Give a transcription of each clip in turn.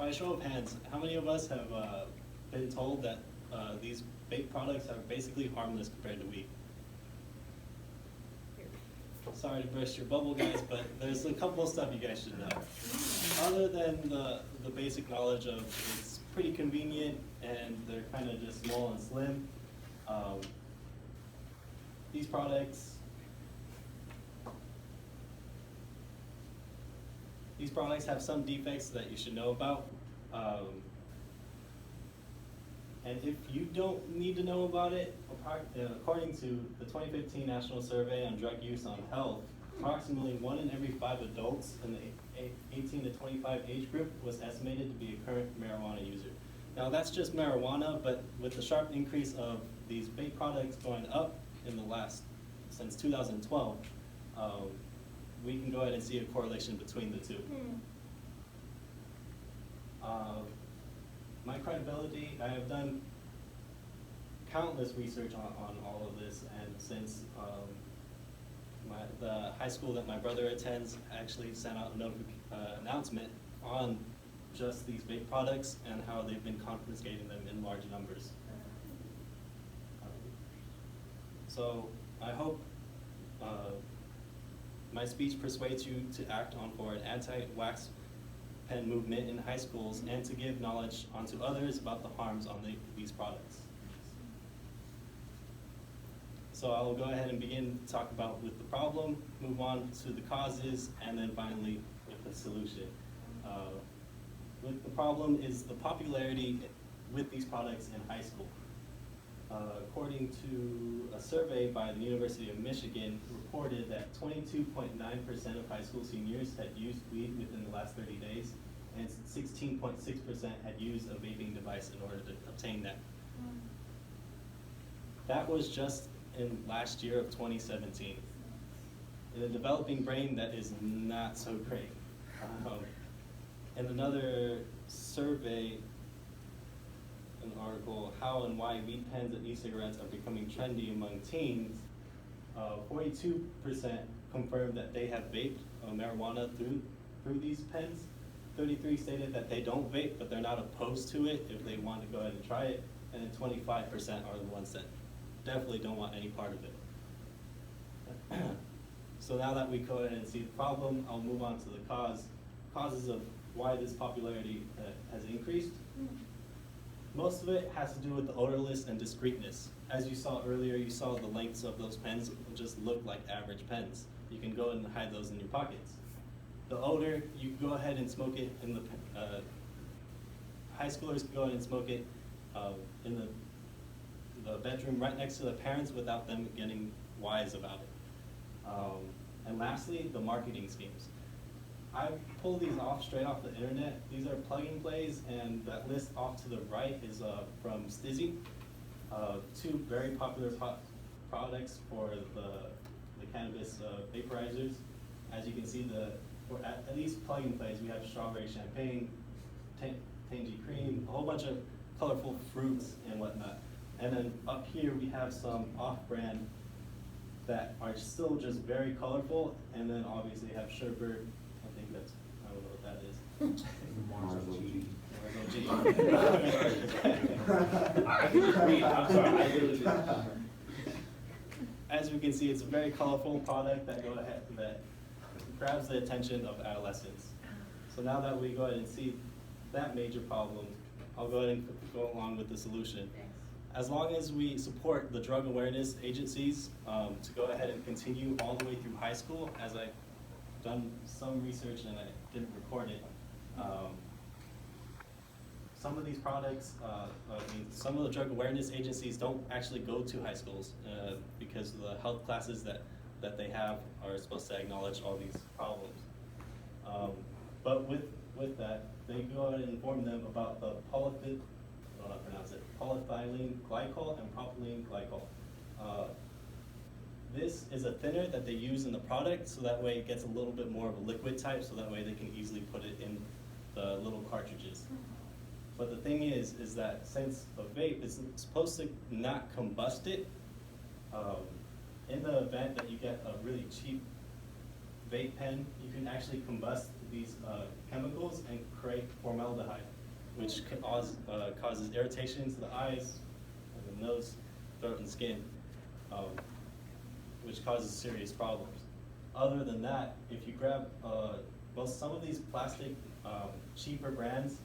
By a show of hands, how many of us have been told that these vape products are basically harmless compared to weed? Sorry to burst your bubble, guys, but there's a couple of stuff you guys should know. Other than the basic knowledge of it's pretty convenient and they're kind of just small and slim, these products have some defects that you should know about. And if you don't need to know about it, according to the 2015 National Survey on Drug Use on Health, approximately 1 in every 5 adults in the 18 to 25 age group was estimated to be a current marijuana user. Now that's just marijuana, but with the sharp increase of these vape products going up in since 2012, we can go ahead and see a correlation between the two. My credibility, I have done countless research on all of this, and since the high school that my brother attends actually sent out an announcement on just these vape products and how they've been confiscating them in large numbers. So I hope my speech persuades you to act for an anti-wax pen movement in high schools and to give knowledge onto others about the harms on these products. So I will go ahead and begin to talk about with the problem, move on to the causes, and then finally with the solution. With the problem is the popularity with these products in high school. According to a survey by the University of Michigan, reported that 22.9% of high school seniors had used weed within the last 30 days, and 16.6% had used a vaping device in order to obtain that. That was just in last year of 2017. In a developing brain, that is not so great. In another survey, an article, How and Why Weed Pens and E-Cigarettes Are Becoming Trendy Among Teens, 42% confirmed that they have vaped marijuana through these pens. 33 stated that they don't vape, but they're not opposed to it if they want to go ahead and try it. And then 25% are the ones that definitely don't want any part of it. So now that we go ahead and see the problem, I'll move on to the causes of why this popularity has increased. Most of it has to do with the odorless and discreetness. As you saw earlier, you saw the lengths of those pens just look like average pens. You can go and hide those in your pockets. The odor, you go ahead and smoke it in the, high schoolers can go ahead and smoke it in the bedroom right next to the parents without them getting wise about it. And lastly, the marketing schemes. I pulled these straight off the internet. These are plug-and plays, and that list off to the right is from Stizzy. Two very popular products for the cannabis vaporizers. As you can see, at these plug-and plays, we have strawberry champagne, tangy cream, a whole bunch of colorful fruits and whatnot. And then up here we have some off-brand that are still just very colorful, and then obviously have Sherbert. I don't know what that is. I can just read, I'm sorry, I really did. As we can see, it's a very colorful product that grabs the attention of adolescents. So now that we go ahead and see that major problem, I'll go ahead and go along with the solution. As long as we support the drug awareness agencies to go ahead and continue all the way through high school, as I've done some research and I didn't record it, some of these products, some of the drug awareness agencies don't actually go to high schools because the health classes that they have are supposed to acknowledge all these problems. But with that, they go ahead and inform them about the polyethylene glycol and propylene glycol. This is a thinner that they use in the product, so that way it gets a little bit more of a liquid type, so that way they can easily put it in the little cartridges. But the thing is that since a vape is supposed to not combust it, in the event that you get a really cheap vape pen, you can actually combust these chemicals and create formaldehyde, which causes irritation to the eyes, and the nose, throat, and skin, which causes serious problems. Other than that, if you grab some of these plastic cheaper brands,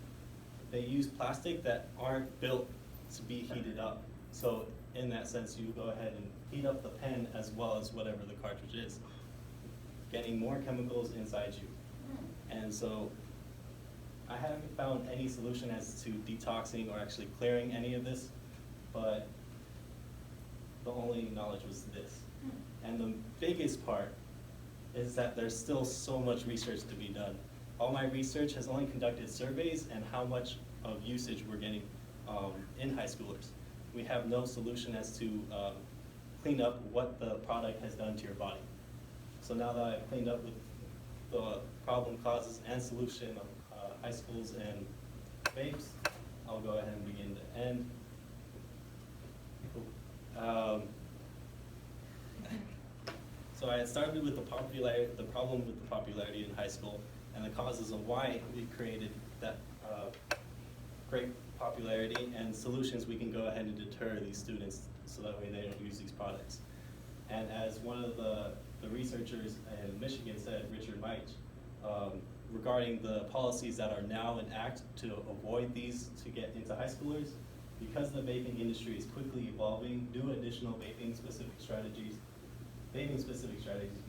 they use plastic that aren't built to be heated up. So in that sense, you go ahead and heat up the pen as well as whatever the cartridge is, getting more chemicals inside you. And so I haven't found any solution as to detoxing or actually clearing any of this, but the only knowledge was this. And the biggest part is that there's still so much research to be done. All my research has only conducted surveys and how much of usage we're getting in high schoolers. We have no solution as to clean up what the product has done to your body. So now that I've cleaned up with the problem causes and solution of high schools and vapes, I'll go ahead and begin to end. So I had started with the problem with the popularity in high school and the causes of why we created that great popularity and solutions we can go ahead and deter these students so that way they don't use these products. And as one of the researchers in Michigan said, Richard Meich, regarding the policies that are now in act to avoid these to get into high schoolers, because the vaping industry is quickly evolving, new additional vaping-specific strategies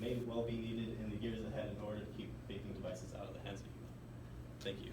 may well be needed in the years ahead in order to keep vaping devices out of the hands of youth. Thank you.